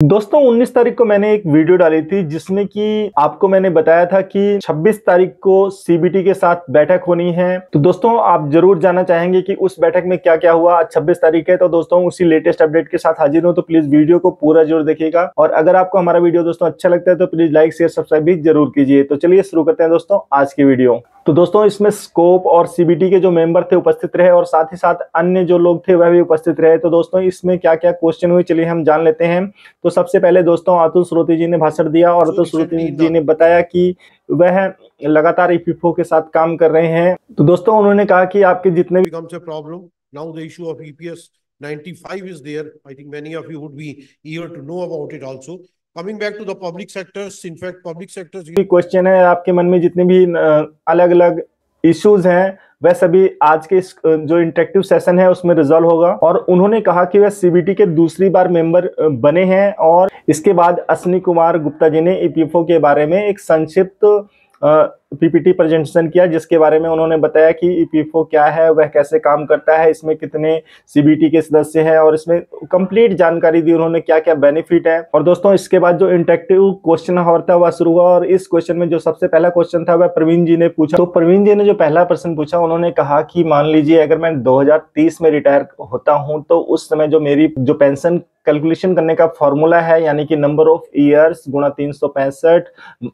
दोस्तों 19 तारीख को मैंने एक वीडियो डाली थी जिसमें कि आपको मैंने बताया था कि 26 तारीख को सीबीटी के साथ बैठक होनी है। तो दोस्तों आप जरूर जानना चाहेंगे कि उस बैठक में क्या क्या हुआ। आज 26 तारीख है तो दोस्तों उसी लेटेस्ट अपडेट के साथ हाजिर हूं, तो प्लीज वीडियो को पूरा जरूर देखिएगा। और अगर आपको हमारा वीडियो दोस्तों अच्छा लगता है तो प्लीज लाइक शेयर सब्सक्राइब भी जरूर कीजिए। तो चलिए शुरू करते हैं दोस्तों आज की वीडियो। तो दोस्तों इसमें स्कोप और सीबीटी के जो मेंबर थे उपस्थित रहे और साथ ही साथ अन्य जो लोग थे वह भी उपस्थित रहे। तो दोस्तों इसमें क्या क्या क्वेश्चन हुए चलिए हम जान लेते हैं। तो सबसे पहले दोस्तों अतुल श्रोती जी ने भाषण दिया और अतुल श्रोती जी ने बताया कि वह लगातार ईपीएफओ के साथ काम कर रहे हैं। तो दोस्तों उन्होंने कहा कि आपके जितने भी problem now the issue of EPS 95 is there. I think many of you would be eager to know about it also. Coming back to the public sectors, in fact public sectors question है आपके मन में जितने भी अलग अलग issues हैं वह सभी आज के जो इंटरेक्टिव सेशन है उसमें रिजॉल्व होगा। और उन्होंने कहा कि वह सीबीटी के दूसरी बार मेंबर बने हैं। और इसके बाद अश्विनी कुमार गुप्ता जी ने ईपीएफओ के बारे में एक संक्षिप्त पीपीटी प्रेजेंटेशन किया जिसके बारे में उन्होंने बताया कि ईपीएफओ क्या है, वह कैसे काम करता है, इसमें कितने सीबीटी के सदस्य हैं और इसमें कंप्लीट जानकारी दी उन्होंने क्या क्या बेनिफिट है। और दोस्तों इसके बाद जो इंटरेक्टिव क्वेश्चन आवर था वह शुरू हुआ और इस क्वेश्चन में जो सबसे पहला क्वेश्चन था वह प्रवीण जी ने पूछा। तो प्रवीण जी ने जो पहला प्रश्न पूछा उन्होंने कहा कि मान लीजिए अगर मैं 2030 में रिटायर होता हूं तो उस समय जो मेरी जो पेंशन कैलकुलेशन करने का फॉर्मूला है यानी कि नंबर ऑफ ईयर्स गुणा 365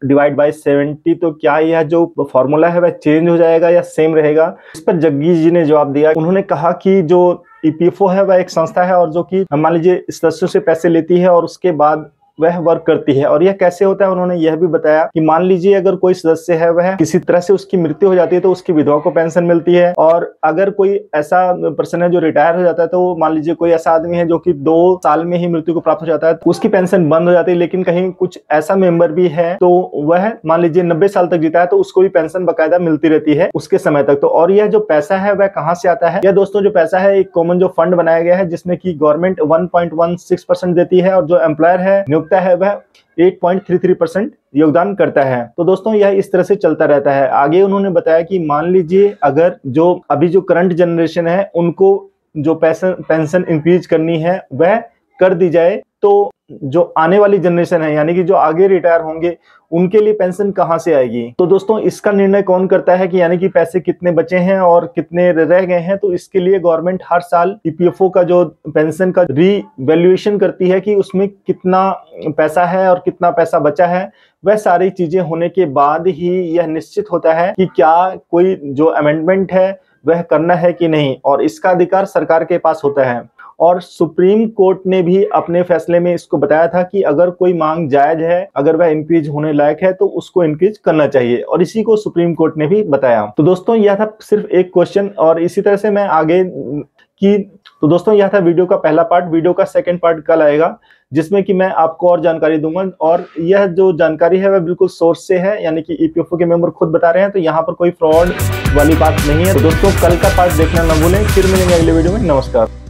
डिवाइड बाय 70, तो क्या यह जो फॉर्मूला है वह चेंज हो जाएगा या सेम रहेगा। इस पर जग्गी जी ने जवाब दिया। उन्होंने कहा कि जो ईपीएफओ है वह एक संस्था है और जो कि मान लीजिए सदस्यों से पैसे लेती है और उसके बाद वह वर्क करती है। और यह कैसे होता है उन्होंने यह भी बताया कि मान लीजिए अगर कोई सदस्य है वह किसी तरह से उसकी मृत्यु हो जाती है तो उसकी विधवा को पेंशन मिलती है। और अगर कोई ऐसा पर्सन है जो रिटायर हो जाता है तो मान लीजिए कोई ऐसा आदमी है जो कि 2 साल में ही मृत्यु को प्राप्त हो जाता है तो उसकी पेंशन बंद हो जाती है। लेकिन कहीं कुछ ऐसा मेंबर भी है तो वह मान लीजिए 90 साल तक जीता है तो उसको भी पेंशन बकायदा मिलती रहती है उसके समय तक। तो और यह जो पैसा है वह कहाँ से आता है? यह दोस्तों जो पैसा है एक कॉमन जो फंड बनाया गया है जिसमें की गवर्नमेंट 1.16% देती है और जो एम्प्लॉयर है नियोक्ता है वह 8.33% योगदान करता है। तो दोस्तों यह इस तरह से चलता रहता है। आगे उन्होंने बताया कि मान लीजिए अगर जो अभी जो करंट जनरेशन है उनको जो पेंशन इंक्रीज करनी है वह कर दी जाए तो जो आने वाली जनरेशन है यानी कि जो आगे रिटायर होंगे उनके लिए पेंशन कहां से आएगी। तो दोस्तों इसका निर्णय कौन करता है कि यानी कि पैसे कितने बचे हैं और कितने रह गए हैं। तो इसके लिए गवर्नमेंट हर साल ईपीएफओ का जो पेंशन का रीवैल्यूएशन करती है कि उसमें कितना पैसा है और कितना पैसा बचा है। वह सारी चीजें होने के बाद ही यह निश्चित होता है कि क्या कोई जो अमेंडमेंट है वह करना है कि नहीं। और इसका अधिकार सरकार के पास होता है। और सुप्रीम कोर्ट ने भी अपने फैसले में इसको बताया था कि अगर कोई मांग जायज है, अगर वह इंक्रीज होने लायक है तो उसको इंक्रीज करना चाहिए और इसी को सुप्रीम कोर्ट ने भी बताया। तो दोस्तों यह था सिर्फ एक क्वेश्चन और इसी तरह से मैं आगे की। तो दोस्तों यह था वीडियो का पहला पार्ट। वीडियो का सेकंड पार्ट कल आएगा जिसमें कि मैं आपको और जानकारी दूंगा और यह जो जानकारी है वह बिल्कुल सोर्स से है यानी कि ईपीएफओ के मेंबर खुद बता रहे हैं। तो यहाँ पर कोई फ्रॉड वाली बात नहीं है। तो दोस्तों कल का पार्ट देखना न भूलें। फिर मिलेंगे अगले वीडियो में। नमस्कार।